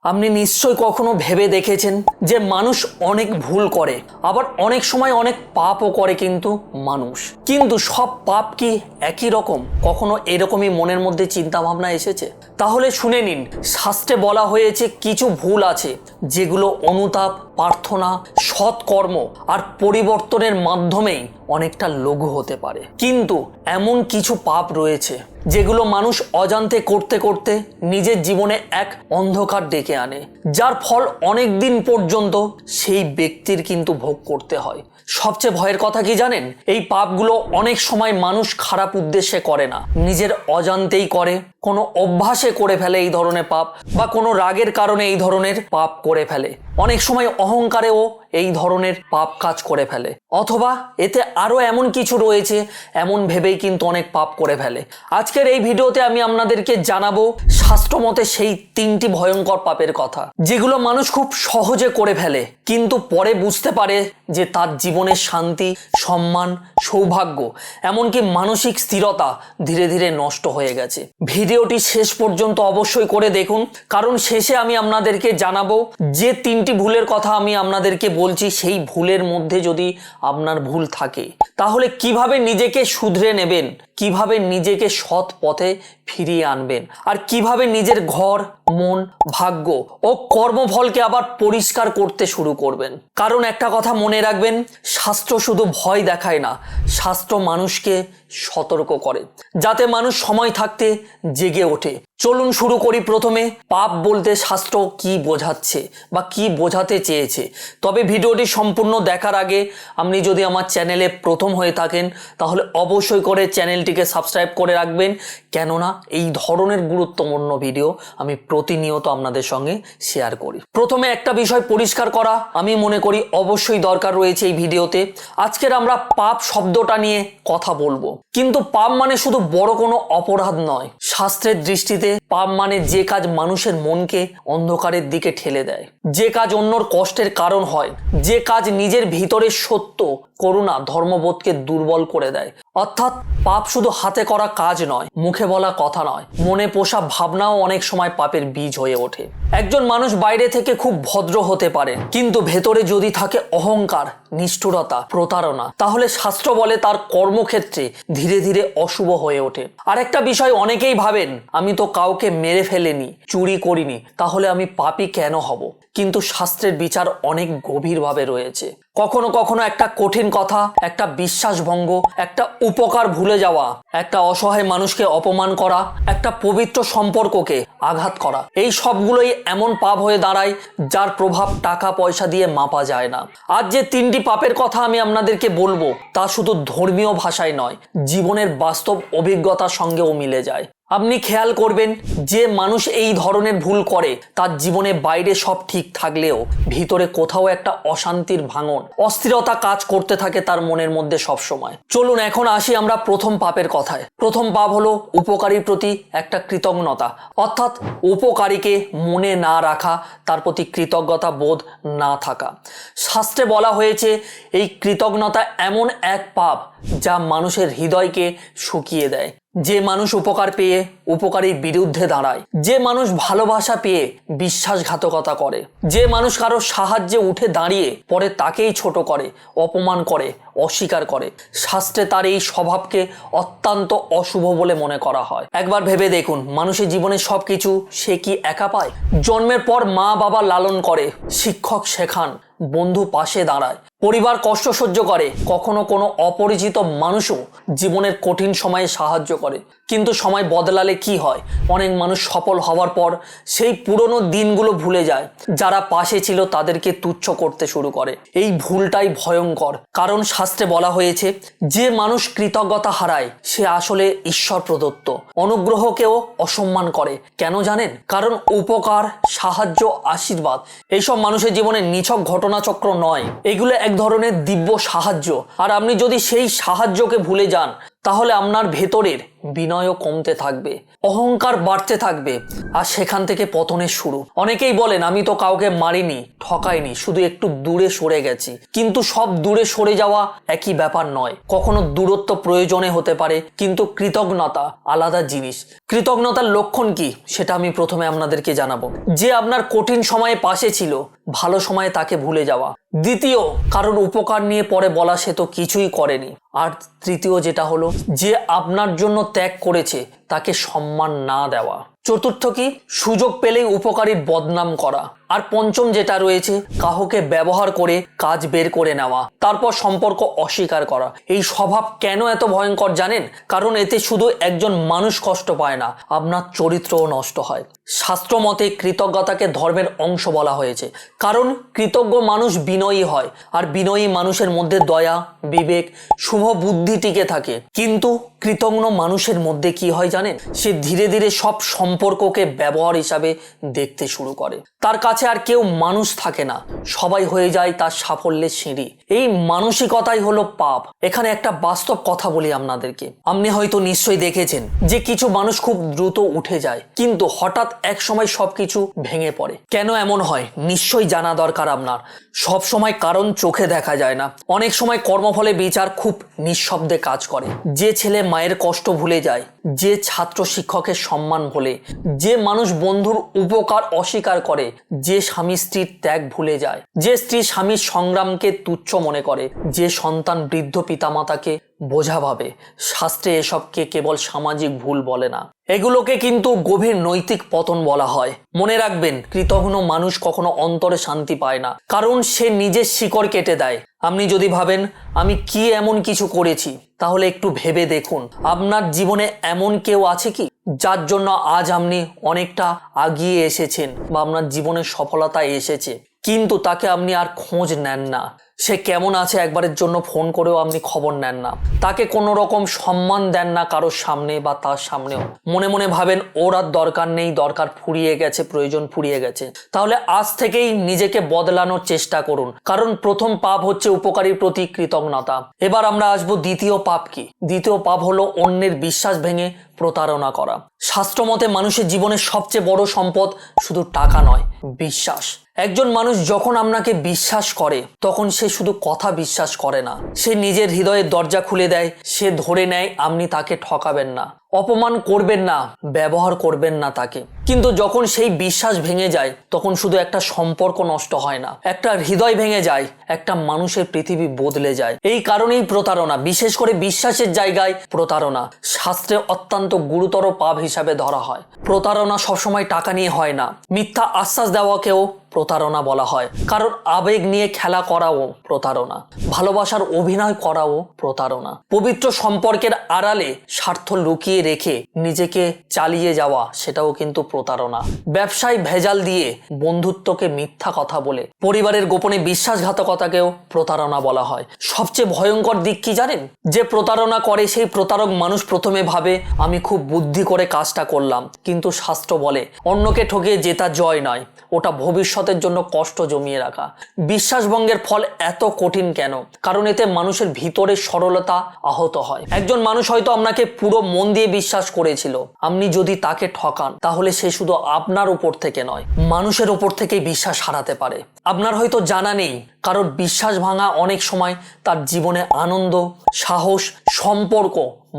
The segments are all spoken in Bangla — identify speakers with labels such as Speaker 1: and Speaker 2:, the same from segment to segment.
Speaker 1: আপনি নিশ্চয় কখনো ভেবে দেখেছেন যে মানুষ অনেক ভুল করে, আবার অনেক সময় অনেক পাপও করে, কিন্তু সব পাপ কি একই রকম? কখনো এরকমই মনের মধ্যে চিন্তা ভাবনা এসেছে? তাহলে শুনে নিন, শাস্ত্রে বলা হয়েছে কিছু ভুল আছে যেগুলো অনুতাপ, প্রার্থনা, সৎকর্ম আর পরিবর্তনের মাধ্যমেই অনেকটা লঘু হতে পারে। কিন্তু এমন কিছু পাপ রয়েছে যেগুলো মানুষ অজান্তে করতে করতে নিজের জীবনে এক অন্ধকার ডেকে আনে, যার ফল অনেক দিন পর্যন্ত সেই ব্যক্তির কিন্তু ভোগ করতে হয়। সবচেয়ে ভয়ের কথা কি জানেন? এই পাপগুলো অনেক সময় মানুষ খারাপ উদ্দেশ্যে করে না, নিজের অজান্তেই করে। কোনো অভ্যাসে করে ফেলে এই ধরনের পাপ, বা কোনো রাগের কারণে এই ধরনের পাপ করে ফেলে। অনেক সময় অহংকারেও এই ধরনের পাপ কাজ করে ফেলে, অথবা এতে আরো এমন কিছু রয়েছে, এমন ভেবেই কিন্তু অনেক পাপ করে ফেলে। আজকের এই ভিডিওতে আমি আপনাদেরকে জানাবো শাস্ত্রমতে সেই 3টি ভয়ঙ্কর পাপের কথা, যেগুলো মানুষ খুব সহজে করে ফেলে, কিন্তু পরে বুঝতে পারে যে তার জীবনের শান্তি, সম্মান, সৌভাগ্য, এমনকি মানসিক স্থিরতা ধীরে ধীরে নষ্ট হয়ে গেছে। ভিডিওটি শেষ পর্যন্ত অবশ্যই করে দেখুন, কারণ শেষে আমি আপনাদেরকে জানাবো যে 3টি ভুলের কথা আমি আপনাদেরকে বলছি, সেই ভুলের মধ্যে যদি আপনার ভুল থাকে তাহলে কিভাবে নিজেকে শুধরে নেবেন, কিভাবে নিজেকে সৎ পথে ফিরিয়ে আনবেন, আর কিভাবে নিজের ঘর, মন, ভাগ্য ও কর্মফলকে আবার পরিষ্কার করতে শুরু করবেন। কারণ একটা কথা মনে রাখবেন, শাস্ত্র শুধু ভয় দেখায় না, শাস্ত্র মানুষকে সতর্ক করে, যাতে মানুষ সময় থাকতে জেগে ওঠে। চলুন শুরু করি। প্রথমে, পাপ বলতে শাস্ত্র কি বোঝাচ্ছে বা কি বোঝাতে চেয়েছে। তবে ভিডিওটি সম্পূর্ণ দেখার আগে আপনি যদি আমার চ্যানেলে প্রথম হয়ে থাকেন তাহলে অবশ্যই করে চ্যানেলটিকে সাবস্ক্রাইব করে রাখবেন, কেননা এই ধরনের গুরুত্বপূর্ণ ভিডিও আমি প্রতিনিয়ত আপনাদের সঙ্গে শেয়ার করি। প্রথমে একটা বিষয় পরিষ্কার করা আমি মনে করি অবশ্যই দরকার রয়েছে এই ভিডিওতে। আজকের আমরা পাপ শব্দটা নিয়ে কথা বলবো, কিন্তু পাপ মানে শুধু বড় কোনো অপরাধ নয়। শাস্ত্রের দৃষ্টিতে পাপ মানে যে কাজ মানুষের মনকে অন্ধকারের দিকে ঠেলে দেয়, যে কাজ অন্যর কষ্টের কারণ হয়, যে কাজ নিজের ভিতরে সত্য, করুণা, ধর্মবোধকে দুর্বল করে দেয়। অর্থাৎ পাপ শুধু হাতে করা কাজ নয়, মুখে বলা কথা নয়, মনে পোষা ভাবনাও অনেক সময় পাপের বীজ হয়ে ওঠে। একজন মানুষ বাইরে থেকে খুব ভদ্র হতে পারে, কিন্তু ভেতরে যদি থাকে অহংকার, নিষ্ঠুরতা, প্রতারণা, তাহলে শাস্ত্র বলে তার কর্মক্ষেত্রে ধীরে ধীরে অশুভ হয়ে ওঠে। আর একটা বিষয় অনেকেই ভাবেন, আমি তো কাউকে মেরে ফেলিনি, চুরি করিনি, তাহলে আমি পাপী কেন হব? কিন্তু শাস্ত্রের বিচার অনেক গভীরভাবে রয়েছে। কখনো কখনো একটা কঠিন কথা, একটা বিশ্বাসভঙ্গ, একটা উপকার ভুলে যাওয়া, একটা অসহায় মানুষকে অপমান করা, একটা পবিত্র সম্পর্ককে আঘাত করা, এই সবগুলোই এমন পাপ হয়ে দাঁড়ায় যার প্রভাব টাকা পয়সা দিয়ে মাপা যায় না। আজ যে 3টি পাপের কথা আমি আপনাদেরকে বলবো তা শুধু ধর্মীয় ভাষায় নয়, জীবনের বাস্তব অভিজ্ঞতার সঙ্গেও মিলে যায়। আপনি খেয়াল করবেন, যে মানুষ এই ধরনের ভুল করে তার জীবনে বাইরে সব ঠিক থাকলেও ভিতরে কোথাও একটা অশান্তির ভাঙন, অস্থিরতা কাজ করতে থাকে তার মনের মধ্যে সব সময়। চলুন এখন আসি আমরা প্রথম পাপের কথায়। প্রথম পাপ হলো উপকারীর প্রতি একটা কৃতজ্ঞতা, অর্থাৎ উপকারীকে মনে না রাখা, তার প্রতি কৃতজ্ঞতা বোধ না থাকা। শাস্ত্রে বলা হয়েছে এই কৃতজ্ঞতা এমন এক পাপ যা মানুষের হৃদয়কে শুকিয়ে দেয়। যে মানুষ উপকার পেয়ে উপকারীর বিরুদ্ধে দাঁড়ায়, যে মানুষ ভালোবাসা পেয়ে বিশ্বাসঘাতকতা করে, যে মানুষ কারো সাহায্যে উঠে দাঁড়িয়ে পরে তাকেই ছোট করে, অপমান করে, অস্বীকার করে, শাস্ত্রে তার এই স্বভাবকে অত্যন্ত অশুভ বলে মনে করা হয়। একবার ভেবে দেখুন, মানুষের জীবনে সবকিছু সে কি একা পায়? জন্মের পর মা বাবা লালন করে, শিক্ষক শেখান, বন্ধু পাশে দাঁড়ায়, পরিবার কষ্ট সহ্য করে, কখনো কোনো অপরিচিত মানুষও জীবনের কঠিন সময়ে সাহায্য করে। কিন্তু সময় বদলালে কি হয়? অনেক মানুষ সফল হওয়ার পর সেই পুরনো দিনগুলো ভুলে যায়, যারা পাশে ছিল তাদেরকে তুচ্ছ করতে শুরু করে। এই ভুলটাই ভয়ঙ্কর, কারণ শাস্ত্রে বলা হয়েছে যে মানুষ কৃতজ্ঞতা হারায় সে আসলে ঈশ্বর প্রদত্ত অনুগ্রহকেও অসম্মান করে। কেন জানেন? কারণ উপকার, সাহায্য, আশীর্বাদ এইসব মানুষের জীবনে নিছক ঘটনাচক্র নয়, এগুলো এক ধরনের দিব্য সাহায্য। আর আপনি যদি সেই সাহায্যকে ভুলে যান তাহলে আপনার ভেতরের বিনয়ও কমতে থাকবে, অহংকার বাড়তে থাকবে, আর সেখান থেকে পতনের শুরু। অনেকেই বলেন আমি তো কাউকে মারিনি, ঠকাইনি, শুধু একটু দূরে সরে গেছি। কিন্তু সব দূরে সরে যাওয়া একই ব্যাপার নয়। কখনো দূরত্ব প্রয়োজনে হতে পারে, কিন্তু কৃতজ্ঞতা আলাদা জিনিস। কৃতজ্ঞতার লক্ষণ কি সেটা আমি প্রথমে আপনাদেরকে জানাবো। যে আপনার কঠিন সময়ে পাশে ছিল, ভালো সময়ে তাকে ভুলে যাওয়া। দ্বিতীয়, কারোর উপকার নিয়ে পরে বলা সে তো কিছুই করেনি। আর তৃতীয় যেটা হলো, যে আপনার জন্য ত্যাগ করেছে তাকে সম্মান না দেওয়া। চতুর্থ কি, সুযোগ পেলেই উপকারীর বদনাম করা। আর পঞ্চম যেটা রয়েছে, কাউকে ব্যবহার করে কাজ বের করে নেওয়া, তারপর সম্পর্ক অস্বীকার করা। এই স্বভাব কেন এত ভয়ঙ্কর জানেন? কারণ এতে শুধু একজন মানুষ কষ্ট পায় না, আপনার চরিত্রও নষ্ট হয়। শাস্ত্র মতে কৃতজ্ঞতাকে ধর্মের অংশ বলা হয়েছে, কারণ কৃতজ্ঞ মানুষ বিনয়ী হয়, আর বিনয়ী মানুষের মধ্যে দয়া, বিবেক, শুভ বুদ্ধি টিকে থাকে। কিন্তু কৃতজ্ঞ মানুষের মধ্যে কি হয় জানেন? সে ধীরে ধীরে সব সম্পর্ককে ব্যবহার হিসাবে দেখতে শুরু করে। তার কাছে আর কেউ মানুষ থাকে না, সবাই হয়ে যায় তার সাফল্যের সিঁড়ি। এই মানসিকতাই হলো পাপ। এখানে একটা বাস্তব কথা বলি আপনাদেরকে। আপনি হয়তো নিশ্চয়ই দেখেছেন যে কিছু মানুষ খুব দ্রুত উঠে যায়, কিন্তু হঠাৎ এক সময় সবকিছু ভেঙে পড়ে। কেন এমন হয় নিশ্চয়ই জানা দরকার আপনার। সব সময় কারণ চোখে দেখা যায় না। অনেক সময় কর্মফলে বিচার খুব নিঃশব্দে কাজ করে। যে ছেলে মায়ের কষ্ট ভুলে যায়, যে ছাত্র শিক্ষকের সম্মান ভোলে, যে মানুষ বন্ধুর উপকার অস্বীকার করে, যে স্বামী স্ত্রীর ত্যাগ ভুলে যায়, যে স্ত্রী স্বামীর সংগ্রামকে তুচ্ছ মনে করে, যে সন্তান বৃদ্ধ পিতামাতাকে বোঝা ভাবে। শাস্ত্রে এসবকে কেবল সামাজিক ভুল বলে না, এগুলোকে কিন্তু গভীর নৈতিক পতন বলা হয়। মনে রাখবেন, কৃতজ্ঞ মানুষ কখনো অন্তরে শান্তি পায় না, কারণ সে নিজের শিকড় কেটে দেয়। আপনি যদি ভাবেন আমি কি এমন কিছু করেছি, তাহলে একটু ভেবে দেখুন আপনার জীবনে এমন কেউ আছে কি যার জন্য আজ আপনি অনেকটা আগিয়ে এসেছেন বা আপনার জীবনে সফলতা এসেছে, কিন্তু তাকে আপনি আর খোঁজ নেন না। সে কেমন আছে একবারের জন্য ফোন করেও আপনি খবর নেন না। তাকে কোনো রকম সম্মান দেন না কারোর সামনে বা তার সামনেও। মনে মনে ভাবেন ওর আর দরকার নেই, দরকার ফুরিয়ে গেছে, প্রয়োজন ফুরিয়ে গেছে। তাহলে আজ থেকেই নিজেকে বদলানোর চেষ্টা করুন, কারণ প্রথম পাপ হচ্ছে উপকারীর প্রতি কৃতজ্ঞতা। এবার আমরা আসবো দ্বিতীয় পাপ কি। দ্বিতীয় পাপ হলো অন্যের বিশ্বাস ভেঙে প্রতারণা করা। শাস্ত্রমতে মানুষের জীবনের সবচেয়ে বড় সম্পদ শুধু টাকা নয়, বিশ্বাস। একজন মানুষ যখন আপনাকে বিশ্বাস করে, তখন সে শুধু কথা বিশ্বাস করে না, সে নিজের হৃদয়ের দরজা খুলে দেয়। সে ধরে নেয় আপনি তাকে ঠকাবেন না, অপমান করবেন না, ব্যবহার করবেন না তাকে। কিন্তু যখন সেই বিশ্বাস ভেঙে যায়, তখন শুধু একটা সম্পর্ক নষ্ট হয় না, একটা হৃদয় ভেঙে যায়, একটা মানুষের পৃথিবী বদলে যায়। এই কারণেই প্রতারণা, বিশেষ করে বিশ্বাসের জায়গায় প্রতারণা, শাস্ত্রে অত্যন্ত গুরুতর পাপ হিসাবে ধরা হয়। প্রতারণা সবসময় টাকা নিয়ে হয় না। মিথ্যা আশ্বাস দেওয়াকেও প্রতারণা বলা হয়, কারণ আবেগ নিয়ে খেলা করাও প্রতারণা, ভালোবাসার অভিনয় করাও প্রতারণা, পবিত্র সম্পর্কের আড়ালে স্বার্থ লুকিয়ে রেখে নিজেকে চালিয়ে যাওয়া, সেটাও কিন্তু প্রতারণা। ব্যবসায় ভেজাল দিয়ে, বন্ধুত্বকে মিথ্যা কথা বলে, পরিবারের গোপনে বিশ্বাসঘাতকতাকেও প্রতারণা বলা হয়। সবচেয়ে ভয়ঙ্কর দিক কি জানেন? যে প্রতারণা করে সেই প্রতারক মানুষ প্রথমে ভাবে আমি খুব বুদ্ধি করে কাজটা করলাম, কিন্তু শাস্ত্র বলে অন্যকে ঠকিয়ে জেতা জয় নয়, ওটা ভবিষ্যতের জন্য কষ্ট জমিয়ে রাখা। বিশ্বাসভঙ্গের ফল এত কঠিন কেন? কারণ এতে মানুষের ভিতরের সরলতা আহত হয়। একজন মানুষ হয়তো আপনাকে পুরো মন দিয়ে বিশ্বাস করেছিল, আপনি যদি তাকে ঠকান, তাহলে সে শুধু আপনার উপর থেকে নয়, মানুষের উপর থেকেই বিশ্বাস হারাতে পারে। আপনার হয়তো জানা নেই, কারণ বিশ্বাস ভাঙা অনেক সময় তার জীবনে আনন্দ, সাহস, সম্পর্ক,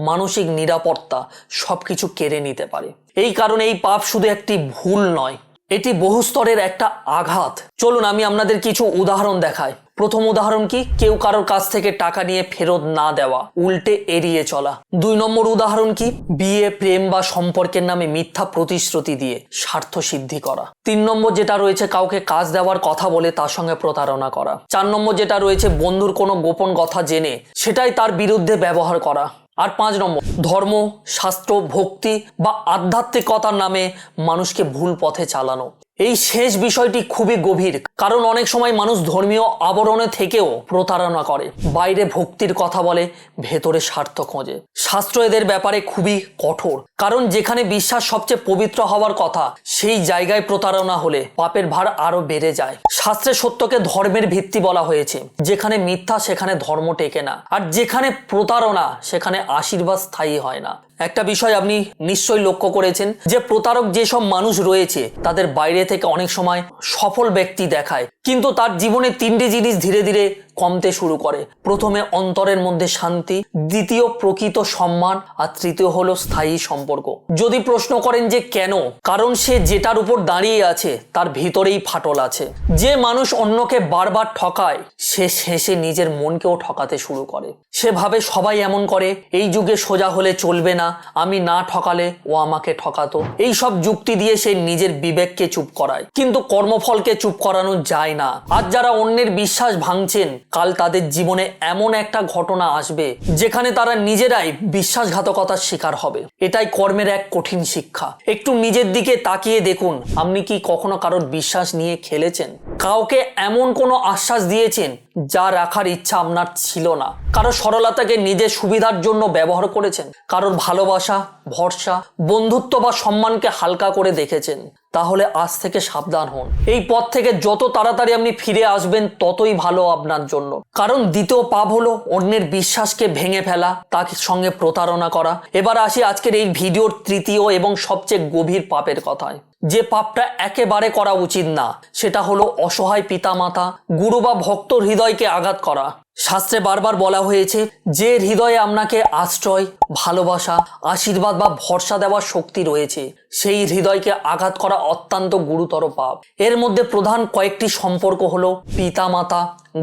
Speaker 1: মানসিক নিরাপত্তা সবকিছু কেড়ে নিতে পারে। এই কারণে এই পাপ শুধু একটি ভুল নয়, এটি বহু স্তরের একটা আঘাত। চলুন আমি আপনাদের কিছু উদাহরণ দেখাই। প্রথম উদাহরণ কি? কেউ কারোর কাছ থেকে টাকা নিয়ে ফেরত না দেওয়া, উল্টে এড়িয়ে চলা। 2 নম্বর উদাহরণ কি? বিয়ে, প্রেম বা সম্পর্কের নামে মিথ্যা প্রতিশ্রুতি দিয়ে স্বার্থ সিদ্ধি করা। 3 নম্বর যেটা রয়েছে, কাউকে কাজ দেওয়ার কথা বলে তার সঙ্গে প্রতারণা করা। 4 নম্বর যেটা রয়েছে, বন্ধুর কোনো গোপন কথা জেনে সেটাই তার বিরুদ্ধে ব্যবহার করা। আর 5 নম্বর, ধর্ম, শাস্ত্র, ভক্তি বা আধ্যাত্মিকতার নামে মানুষকে ভুল পথে চালানো। এই শেষ বিষয়টি খুবই গভীর, কারণ অনেক সময় মানুষ ধর্মীয় আবরণে থেকেও প্রতারণা করে। বাইরে ভক্তির কথা বলে, ভেতরে স্বার্থ খোঁজে। শাস্ত্র এদের ব্যাপারে খুবই কঠোর, কারণ যেখানে বিশ্বাস সবচেয়ে পবিত্র হওয়ার কথা, সেই জায়গায় প্রতারণা হলে পাপের ভার আরো বেড়ে যায়। শাস্ত্রে সত্যকে ধর্মের ভিত্তি বলা হয়েছে। যেখানে মিথ্যা সেখানে ধর্ম টেকে না, আর যেখানে প্রতারণা সেখানে আশীর্বাদ স্থায়ী হয় না। একটা বিষয় আপনি নিশ্চয়ই লক্ষ্য করেছেন যে প্রতারক যেসব মানুষ রয়েছে তাদের বাইরে থেকে অনেক সময় সফল ব্যক্তি দেখায়, কিন্তু তার জীবনে তিনটি জিনিস ধীরে ধীরে কমতে শুরু করে। প্রথমে অন্তরের মধ্যে শান্তি, দ্বিতীয় প্রকৃত সম্মান, আর তৃতীয় হলো স্থায়ী সম্পর্ক। যদি প্রশ্ন করেন যে কেন, কারণ সে যেটার উপর দাঁড়িয়ে আছে তার ভিতরেই ফাটল আছে। যে মানুষ অন্যকে বারবার ঠকায় সে শেষে নিজের মনকেও ঠকাতে শুরু করে। সে ভাবে সবাই এমন করে, এই যুগে সোজা হলে চলবে না, আমি না ঠকালে ও আমাকে ঠকাতো। এই সব যুক্তি দিয়ে সে নিজের বিবেককে চুপ করায়, কিন্তু কর্মফলকে চুপ করানো যায় না। আজ যারা অন্যের বিশ্বাস ভাঙছেন, কাল তাদের জীবনে এমন একটা ঘটনা আসবে যেখানে তারা নিজেরাই বিশ্বাসঘাতকতার শিকার হবে। এটাই কর্মের এক কঠিন শিক্ষা। একটু নিজের দিকে তাকিয়ে দেখুন, আপনি কি কখনো কারোর বিশ্বাস নিয়ে খেলেছেন? কাউকে এমন কোনো আশ্বাস দিয়েছেন যা রাখার ইচ্ছা আপনার ছিল না? কারো সরলতাকে নিজের সুবিধার জন্য ব্যবহার করেছেন? কারোর ভালোবাসা, ভরসা, বন্ধুত্ব বা সম্মানকে হালকা করে দেখেছেন? তাহলে আজ থেকে সাবধান হন। এই পথ থেকে যত তাড়াতাড়ি আপনি ফিরে আসবেন ততই ভালো আপনার জন্য। কারণ দ্বিতীয় পাপ হলো অন্যের বিশ্বাসকে ভেঙে ফেলা, তার সঙ্গে প্রতারণা করা। এবার আসি আজকের এই ভিডিওর তৃতীয় এবং সবচেয়ে গভীর পাপের কথায়। যে পাপটা একেবারে করা উচিত না সেটা হলো অসহায় পিতামাতা, গুরু বা ভক্তর হৃদয়কে আঘাত করা। শাস্ত্রে বারবার বলা হয়েছে যে হৃদয়ে আপনাকে আশ্রয়, ভালোবাসা, আশীর্বাদ বা ভরসা দেওয়ার শক্তি রয়েছে সেই হৃদয়কে আঘাত করা অত্যন্ত গুরুতর পাপ। এর মধ্যে প্রধান কয়েকটি সম্পর্ক হলো পিতামাতা,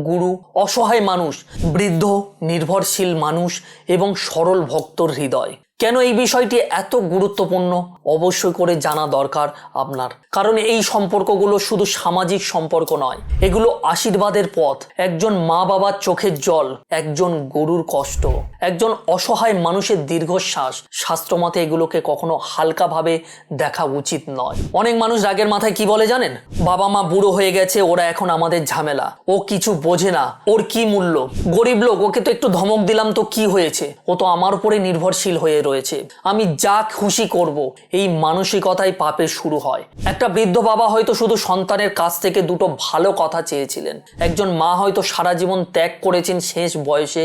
Speaker 1: গুরু, অসহায় মানুষ, বৃদ্ধ, নির্ভরশীল মানুষ এবং সরল ভক্তর হৃদয়। কেন এই বিষয়টি এত গুরুত্বপূর্ণ অবশ্যই করে জানা দরকার আপনার। কারণ এই সম্পর্কগুলো শুধু সামাজিক সম্পর্ক নয়, এগুলো আশীর্বাদের পথ, একজন মা বাবার চোখের জল, একজন গরুর কষ্ট, একজন অসহায় মানুষের দীর্ঘশ্বাস। শাস্ত্রমতে এগুলোকে কখনো হালকাভাবে দেখা উচিত নয়। অনেক মানুষ রাগের মাথায় কি বলে জানেন? বাবা মা বুড়ো হয়ে গেছে, ওরা এখন আমাদের ঝামেলা, ও কিছু বোঝে না, ওর কি মূল্য, গরিব লোক, ওকে তো একটু ধমক দিলাম তো কি হয়েছে, ও তো আমার উপরে নির্ভরশীল হয়ে রয়েছে, আমি যা খুশি করব। এই মানসিকতাই পাপের শুরু হয়। একটা বৃদ্ধ বাবা হয়তো শুধু সন্তানের কাছ থেকে দুটো ভালো কথা চেয়েছিলেন, একজন মা হয়তো সারা জীবন ত্যাগ করেছেন, শেষ বয়সে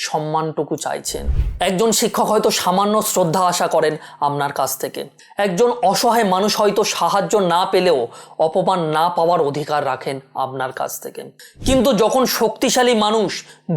Speaker 1: সম্মানটুকু চাইছেন, একজন শিক্ষক হয়তো সামান্য শ্রদ্ধা আশা করেন আপনার কাছ থেকে, একজন অসহায় মানুষ হয়তো সাহায্য না পেলেও অপমান না পাওয়ার অধিকার রাখেন আপনার কাছ থেকে। কিন্তু যখন শক্তিশালী মানুষ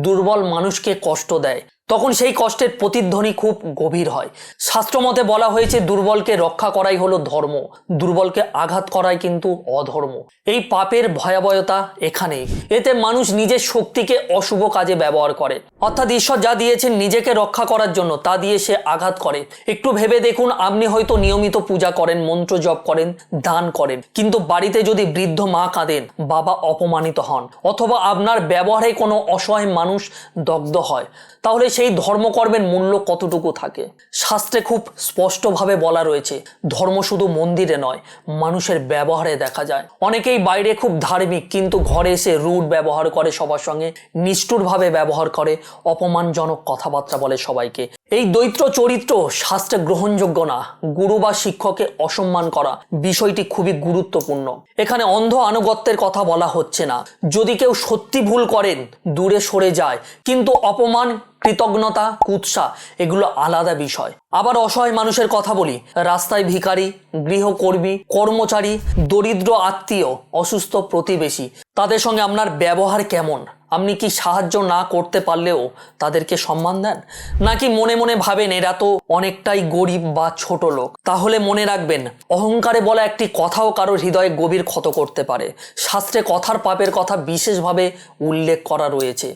Speaker 1: দুর্বল মানুষকে কষ্ট দেয় তখন সেই কষ্টের প্রতিধ্বনি খুব গভীর হয়। শাস্ত্রমতে বলা হয়েছে দুর্বলকে রক্ষা করাই হলো ধর্ম, দুর্বলকে আঘাত করাই কিন্তু অধর্ম। এই পাপের ভয়াবহতা এখানেই। এতে মানুষ নিজের শক্তিকে অশুভ কাজে ব্যবহার করে, অর্থাৎ ঈশ্বর যা দিয়েছেন নিজেকে রক্ষা করার জন্য তা দিয়ে সে আঘাত করে। একটু ভেবে দেখুন, আপনি হয়তো নিয়মিত পূজা করেন, মন্ত্র জপ করেন, দান করেন, কিন্তু বাড়িতে যদি বৃদ্ধ মা কাঁদেন, বাবা অপমানিত হন, অথবা আপনার ব্যবহারে কোনো অসহায় মানুষ দগ্ধ হয়, তাহলে সেই ধর্মকর্মের মূল্য কতটুকু থাকে? শাস্ত্রে খুব স্পষ্টভাবে বলা রয়েছে ধর্ম শুধু মন্দিরে নয়, মানুষের ব্যবহারে দেখা যায়। অনেকেই বাইরে খুব ধার্মিক কিন্তু ঘরে এসে রুড ব্যবহার করে সবার সঙ্গে, নিষ্ঠুরভাবে ব্যবহার করে, অপমানজনক কথাবার্তা বলে সবাইকে। এই দৈত্য চরিত্র শাস্ত্রে গ্রহণযোগ্য না। গুরু বা শিক্ষককে অসম্মান করা বিষয়টি খুবই গুরুত্বপূর্ণ। এখানে অন্ধ আনুগত্যের কথা বলা হচ্ছে না। যদি কেউ সত্যি ভুল করেন দূরে সরে যায়, কিন্তু অপমান, কৃতজ্ঞতা, কুৎসা এগুলো আলাদা বিষয়। আবার অসহায় মানুষের কথা বলি, রাস্তায় ভিখারি, গৃহকর্মী, কর্মচারী, দরিদ্র আত্মীয়, অসুস্থ প্রতিবেশী, তাদের সঙ্গে আপনার ব্যবহার কেমন? আপনি কি সাহায্য না করতে পারলেও তাদেরকে সম্মান দেন, নাকি মনে মনে ভাবেন এরা তো অনেকটাই গরিব বা ছোট লোক? তাহলে মনে রাখবেন, অহংকারে বলা একটি কথাও কারোর হৃদয়ে গভীর ক্ষত করতে পারে। শাস্ত্রে কথার পাপের কথা বিশেষভাবে উল্লেখ করা রয়েছে,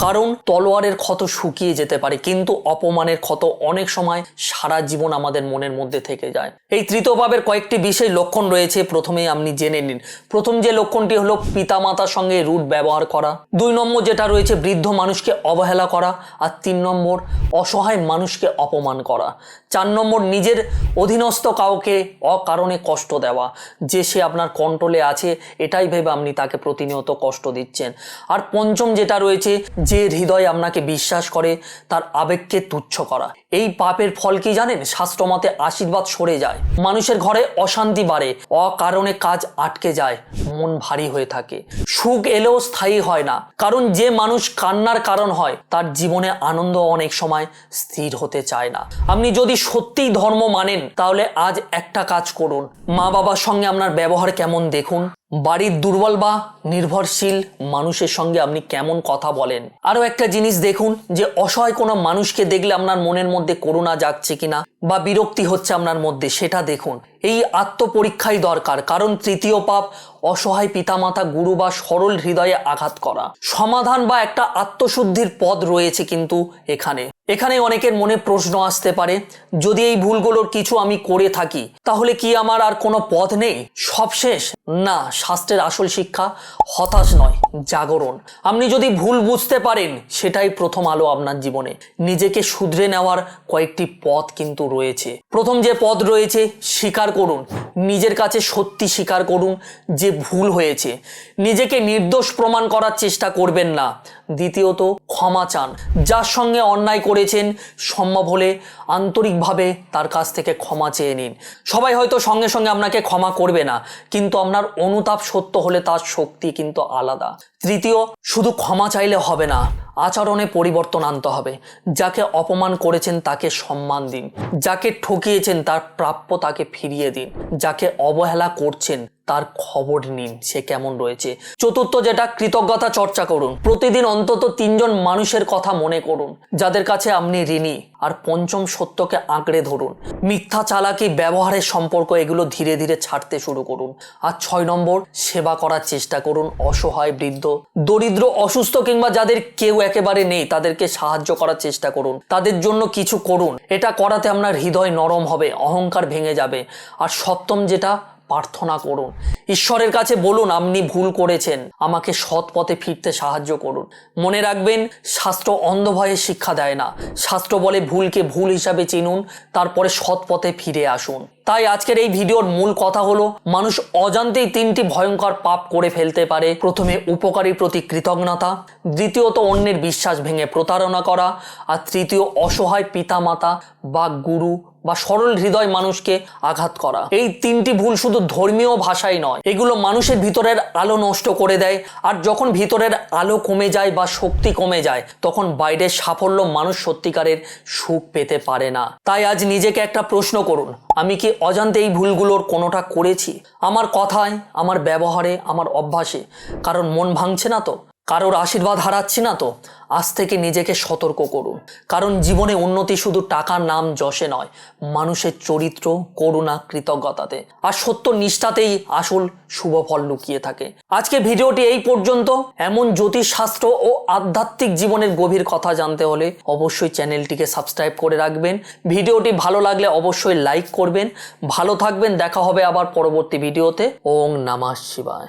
Speaker 1: কারণ তলোয়ারের ক্ষত শুকিয়ে যেতে পারে কিন্তু অপমানের ক্ষত অনেক সময় সারা জীবন আমাদের মনের মধ্যে থেকে যায়। এই তৃতীয় পাপের কয়েকটি বিশেষ লক্ষণ রয়েছে, প্রথমেই আপনি জেনে নিন। প্রথম যে লক্ষণটি হলো পিতামাতার সঙ্গে রুড ব্যবহার করা। 2 নম্বর যেটা রয়েছে বৃদ্ধ মানুষকে অবহেলা করা। আর 3 নম্বর অসহায় মানুষকে অপমান করা। 4 নম্বর নিজের অধীনস্থ কাউকে অকারণে কষ্ট দেওয়া, যে সে আপনার কন্ট্রোলে আছে এটাই ভেবে আপনি তাকে প্রতিনিয়ত কষ্ট দিচ্ছেন। আর 5ম যেটা রয়েছে, যে হৃদয় আপনাকে বিশ্বাস করে তার আবেগকে তুচ্ছ করা। এই পাপের ফল কি জানেন? শাস্ত্রমতে আশীর্বাদ সরে যায়, মানুষের ঘরে অশান্তি বাড়ে, অকারণে কাজ আটকে যায়, মন ভারী হয়ে থাকে, সুখ এলেও স্থায়ী হয় না। কারণ কারণ যে মানুষ কান্নার কারণ হয় তার জীবনে আনন্দ অনেক সময় স্থির হতে চায় না। আপনি যদি সত্যিই ধর্ম মানেন তাহলে আজ একটা কাজ করুন, মা বাবার সঙ্গে আপনার ব্যবহার কেমন দেখুন, বাড়ির দুর্বল বা নির্ভরশীল মানুষের সঙ্গে আপনি কেমন কথা বলেন। আরও একটা জিনিস দেখুন যে অসহায় কোনো মানুষকে দেখলে আপনার মনের মধ্যে করুণা জাগছে কিনা বা বিরক্তি হচ্ছে আপনার মধ্যে, সেটা দেখুন। এই আত্মপরীক্ষাই দরকার, কারণ তৃতীয় পাপ অসহায় পিতামাতা, গুরু বা সরল হৃদয়ে আঘাত করা। সমাধান বা একটা আত্মশুদ্ধির পদ রয়েছে কিন্তু এখানে অনেকের মনে প্রশ্ন আসতে পারে, যদি এই ভুলগুলোর কিছু আমি করে থাকি তাহলে কি আমার আর কোনো পথ নেই, সব শেষ? না, শাস্ত্রের আসল শিক্ষা হতাশ নয়, জাগরণ। আপনি যদি ভুল বুঝতে পারেন সেটাই প্রথম আলো আপনার জীবনে। নিজেকে শুধরে নেওয়ার কয়েকটি পথ কিন্তু রয়েছে। প্রথম যে পথ রয়েছে, স্বীকার করুন, নিজের কাছে সত্যি স্বীকার করুন যে ভুল হয়েছে। নিজেকে নির্দোষ প্রমাণ করার চেষ্টা করবেন না। দ্বিতীয়ত, ক্ষমা চান। যার সঙ্গে অন্যায় করেছেন সম্ভব হলে আন্তরিকভাবে তার কাছ থেকে ক্ষমা চেয়ে নিন। সবাই হয়তো সঙ্গে সঙ্গে আপনাকে ক্ষমা করবে না, কিন্তু আপনার অনুতাপ সত্য হলে তার শক্তি কিন্তু আলাদা। তৃতীয়, শুধু ক্ষমা চাইলে হবে না, আচরণে পরিবর্তন আনতে হবে। যাকে অপমান করেছেন তাকে সম্মান দিন, যাকে ঠকিয়েছেন তার প্রাপ্য তাকে ফিরিয়ে দিন, যাকে অবহেলা করছেন তার খবর নিন সে কেমন রয়েছে। চতুর্থ যেটা, কৃতজ্ঞতা চর্চা করুন। প্রতিদিন অন্তত 3 জন মানুষের কথা মনে করুন যাদের কাছে আপনি ঋণী। আর পঞ্চম, সত্যকে আঁকড়ে ধরুন। মিথ্যা, চালাকি, ব্যবহারের সম্পর্ক এগুলো ধীরে ধীরে ছাড়তে শুরু করুন। আর 6 নম্বর, সেবা করার চেষ্টা করুন। অসহায়, বৃদ্ধ, দরিদ্র, অসুস্থ কিংবা যাদের কেউ একেবারে নেই তাদেরকে সাহায্য করার চেষ্টা করুন। তাদের জন্য কিছু করুন। এটা করাতে আপনার হৃদয় নরম হবে, অহংকার ভেঙে যাবে। আর সপ্তম যেটা, প্রার্থনা করুন। ঈশ্বরের কাছে বলুন, আপনি ভুল করেছেন, আমাকে সৎ পথে ফিরতে সাহায্য করুন। মনে রাখবেন, শাস্ত্র অন্ধভয়ে শিক্ষা দেয় না। শাস্ত্র বলে ভুলকে ভুল হিসাবে চিনুন, তারপরে সৎ পথে ফিরে আসুন। তাই আজকের এই ভিডিওর মূল কথা হলো, মানুষ অজান্তেই 3টি ভয়ঙ্কর পাপ করে ফেলতে পারে। প্রথমে, উপকারীর প্রতি কৃতজ্ঞতা। দ্বিতীয়ত, অন্যের বিশ্বাস ভেঙে প্রতারণা করা। আর তৃতীয়, অসহায় পিতামাতা বা গুরু বা সরল হৃদয় মানুষকে আঘাত করা। এই 3টি ভুল শুধু ধর্মীয় ভাষাই নয়, এগুলো মানুষের ভিতরের আলো নষ্ট করে দেয়। আর যখন ভিতরের আলো কমে যায় বা শক্তি কমে যায়, তখন বাইরের সাফল্য মানুষ সত্যিকারের সুখ পেতে পারে না। তাই আজ নিজেকে একটা প্রশ্ন করুন, আমি কি অজান্তে এই ভুলগুলোর কোনোটা করেছি? আমার কথায়, আমার ব্যবহারে, আমার অভ্যাসে কারণ মন ভাঙছে না তো? কারোর আশীর্বাদ হারাচ্ছি না তো? আজ থেকে নিজেকে সতর্ক করুন, কারণ জীবনে উন্নতি শুধু টাকার নাম যশে নয়, মানুষের চরিত্র, করুণা, কৃতজ্ঞতাতে আর সত্য নিষ্ঠাতেই আসল শুভ ফল লুকিয়ে থাকে। আজকে ভিডিওটি এই পর্যন্ত। এমন জ্যোতিষশাস্ত্র ও আধ্যাত্মিক জীবনের গভীর কথা জানতে হলে অবশ্যই চ্যানেলটিকে সাবস্ক্রাইব করে রাখবেন। ভিডিওটি ভালো লাগলে অবশ্যই লাইক করবেন। ভালো থাকবেন, দেখা হবে আবার পরবর্তী ভিডিওতে। ওং নমঃ শিবায়।